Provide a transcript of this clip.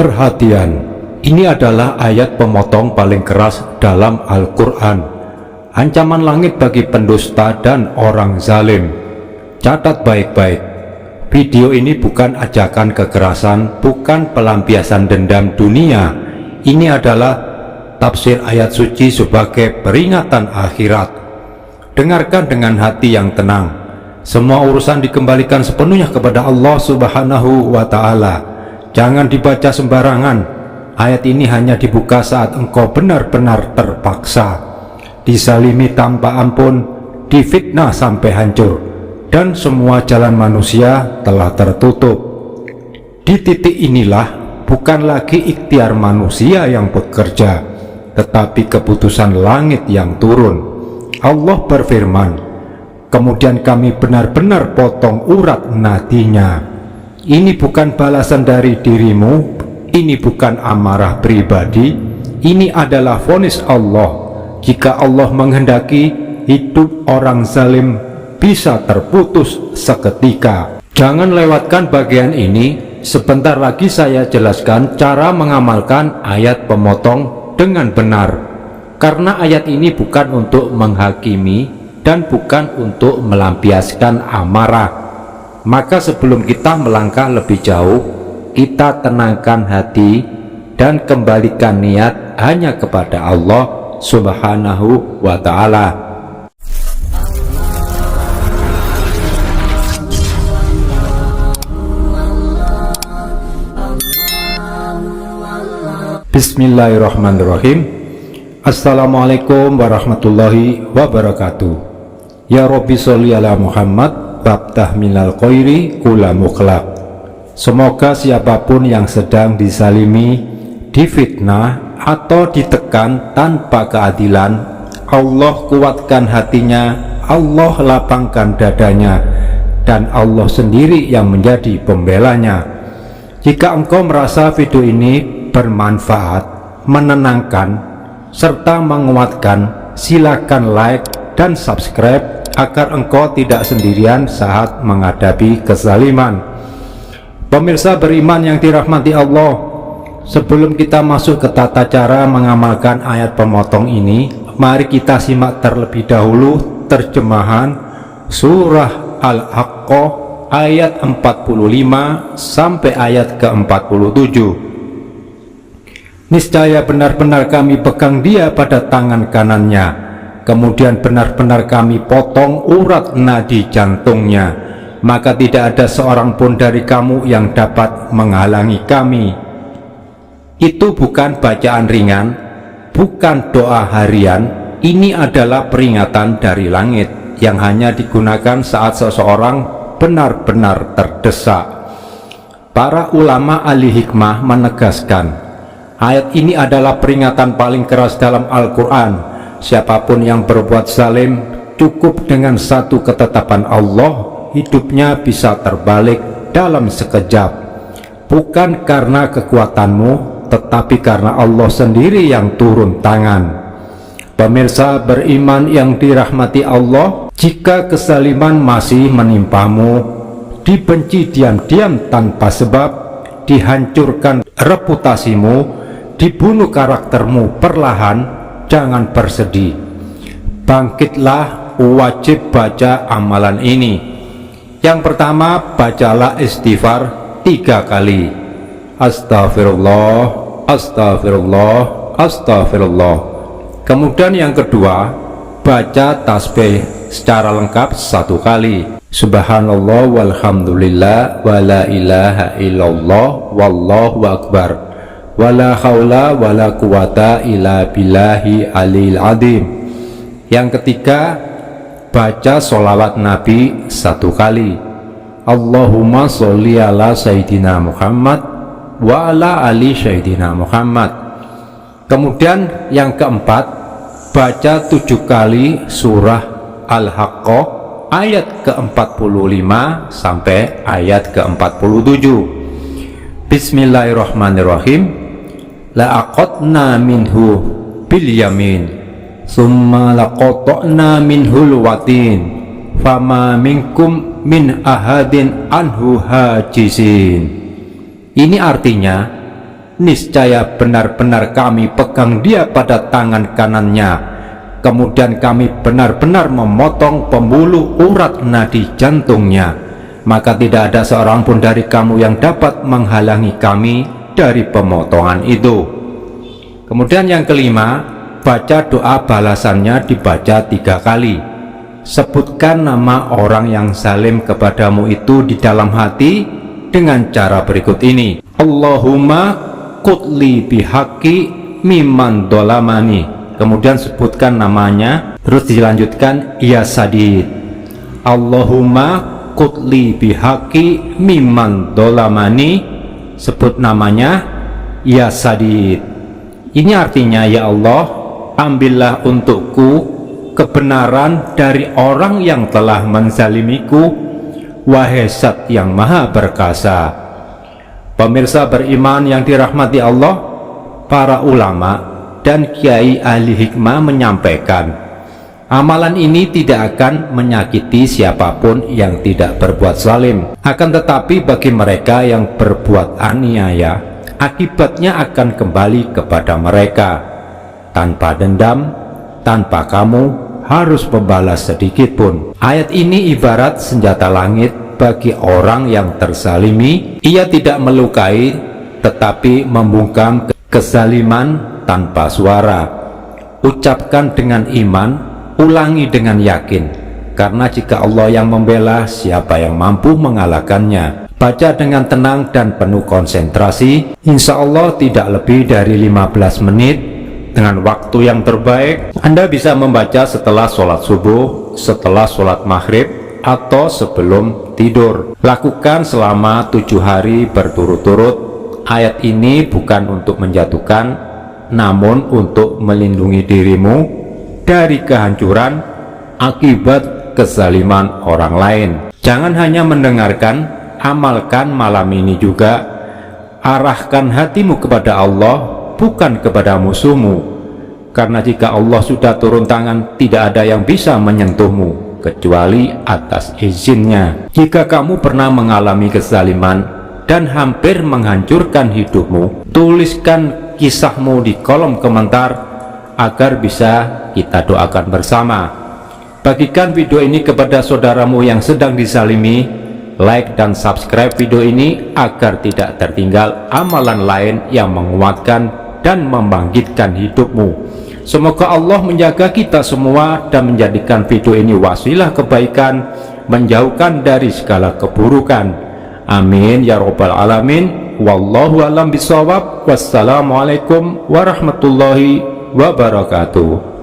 Perhatian, ini adalah ayat pemotong paling keras dalam Al-Quran. Ancaman langit bagi pendusta dan orang zalim. Catat baik-baik, video ini bukan ajakan kekerasan, bukan pelampiasan dendam dunia. Ini adalah tafsir ayat suci sebagai peringatan akhirat. Dengarkan dengan hati yang tenang. Semua urusan dikembalikan sepenuhnya kepada Allah Subhanahu wa Ta'ala. Jangan dibaca sembarangan. Ayat ini hanya dibuka saat engkau benar-benar terpaksa, disalimi tanpa ampun, difitnah sampai hancur, dan semua jalan manusia telah tertutup. Di titik inilah bukan lagi ikhtiar manusia yang bekerja, tetapi keputusan langit yang turun. Allah berfirman, kemudian kami benar-benar potong urat nadinya. Ini bukan balasan dari dirimu, ini bukan amarah pribadi, ini adalah vonis Allah. Jika Allah menghendaki, hidup orang zalim bisa terputus seketika. Jangan lewatkan bagian ini. Sebentar lagi saya jelaskan cara mengamalkan ayat pemotong dengan benar. Karena ayat ini bukan untuk menghakimi dan bukan untuk melampiaskan amarah. Maka sebelum kita melangkah lebih jauh, kita tenangkan hati dan kembalikan niat hanya kepada Allah Subhanahu wa Ta'ala. Bismillahirrahmanirrahim. Assalamualaikum warahmatullahi wabarakatuh. Ya Rabbi sholli ala Muhammad babtah minal khairi kula mukhlaq. Semoga siapapun yang sedang disalimi, difitnah atau ditekan tanpa keadilan, Allah kuatkan hatinya, Allah lapangkan dadanya, dan Allah sendiri yang menjadi pembelanya. Jika engkau merasa video ini bermanfaat, menenangkan, serta menguatkan, silakan like dan subscribe agar engkau tidak sendirian saat menghadapi kezaliman. Pemirsa beriman yang dirahmati Allah, sebelum kita masuk ke tata cara mengamalkan ayat pemotong ini, mari kita simak terlebih dahulu terjemahan surah Al-Haqqah ayat 45 sampai ayat ke-47. Niscaya benar-benar kami pegang dia pada tangan kanannya, kemudian benar-benar kami potong urat nadi jantungnya, maka tidak ada seorang pun dari kamu yang dapat menghalangi kami. Itu bukan bacaan ringan, bukan doa harian. Ini adalah peringatan dari langit yang hanya digunakan saat seseorang benar-benar terdesak. Para ulama ahli hikmah menegaskan, ayat ini adalah peringatan paling keras dalam Al-Quran. Siapapun yang berbuat zalim, cukup dengan satu ketetapan Allah, hidupnya bisa terbalik dalam sekejap. Bukan karena kekuatanmu, tetapi karena Allah sendiri yang turun tangan. Pemirsa beriman yang dirahmati Allah, jika kezaliman masih menimpamu, dibenci diam-diam tanpa sebab, dihancurkan reputasimu, dibunuh karaktermu perlahan, jangan bersedih. Bangkitlah, wajib baca amalan ini. Yang pertama, bacalah istighfar 3 kali. Astagfirullah, astagfirullah, astagfirullah. Kemudian yang kedua, baca tasbih secara lengkap 1 kali. Subhanallah walhamdulillah wala ilaha illallah wallahu akbar wala haula wala quwata illa billahi alil adim. Yang ketiga, baca sholawat Nabi 1 kali. Allahumma sholli ala Sayyidina Muhammad wa ala ali Sayyidina Muhammad. Kemudian yang keempat, baca 7 kali surah Al-Haqqah ayat ke-45 sampai ayat ke-47. Bismillahirrahmanirrahim. La'aqadna minhu bil yamin summa laqata'na minhul watin fama minkum min ahadin anhu hajisin. Ini artinya, niscaya benar-benar kami pegang dia pada tangan kanannya, kemudian kami benar-benar memotong pembuluh urat nadi jantungnya, maka tidak ada seorang pun dari kamu yang dapat menghalangi kami dari pemotongan itu. Kemudian yang kelima, baca doa balasannya dibaca 3 kali. Sebutkan nama orang yang zalim kepadamu itu di dalam hati dengan cara berikut ini: Allahumma qutli bihaqi mimman dolamani. Kemudian sebutkan namanya, terus dilanjutkan ya sadid. Allahumma qutli bihaqi mimman dolamani, sebut namanya ya sadid. Ini artinya, ya Allah, ambillah untukku kebenaran dari orang yang telah menzalimiku, wahai Zat yang maha perkasa. Pemirsa beriman yang dirahmati Allah, para ulama dan kiai ahli hikmah menyampaikan, amalan ini tidak akan menyakiti siapapun yang tidak berbuat zalim. Akan tetapi bagi mereka yang berbuat aniaya, akibatnya akan kembali kepada mereka tanpa dendam, tanpa kamu harus membalas sedikit pun. Ayat ini ibarat senjata langit bagi orang yang terzalimi. Ia tidak melukai tetapi membungkam kezaliman tanpa suara. Ucapkan dengan iman, ulangi dengan yakin, karena jika Allah yang membela, siapa yang mampu mengalahkannya. Baca dengan tenang dan penuh konsentrasi. Insya Allah tidak lebih dari 15 menit. Dengan waktu yang terbaik, Anda bisa membaca setelah sholat subuh, setelah sholat maghrib, atau sebelum tidur. Lakukan selama 7 hari berturut-turut. Ayat ini bukan untuk menjatuhkan, namun untuk melindungi dirimu dari kehancuran akibat kezaliman orang lain. Jangan hanya mendengarkan, amalkan malam ini juga. Arahkan hatimu kepada Allah, bukan kepada musuhmu, karena jika Allah sudah turun tangan, tidak ada yang bisa menyentuhmu kecuali atas izinnya. Jika kamu pernah mengalami kezaliman dan hampir menghancurkan hidupmu, tuliskan kisahmu di kolom komentar agar bisa kita doakan bersama. Bagikan video ini kepada saudaramu yang sedang dizalimi. Like dan subscribe video ini agar tidak tertinggal amalan lain yang menguatkan dan membangkitkan hidupmu. Semoga Allah menjaga kita semua dan menjadikan video ini wasilah kebaikan, menjauhkan dari segala keburukan. Amin ya rabbal alamin. Wallahu a'lam bishawab. Wassalamualaikum warahmatullahi wabarakatuh.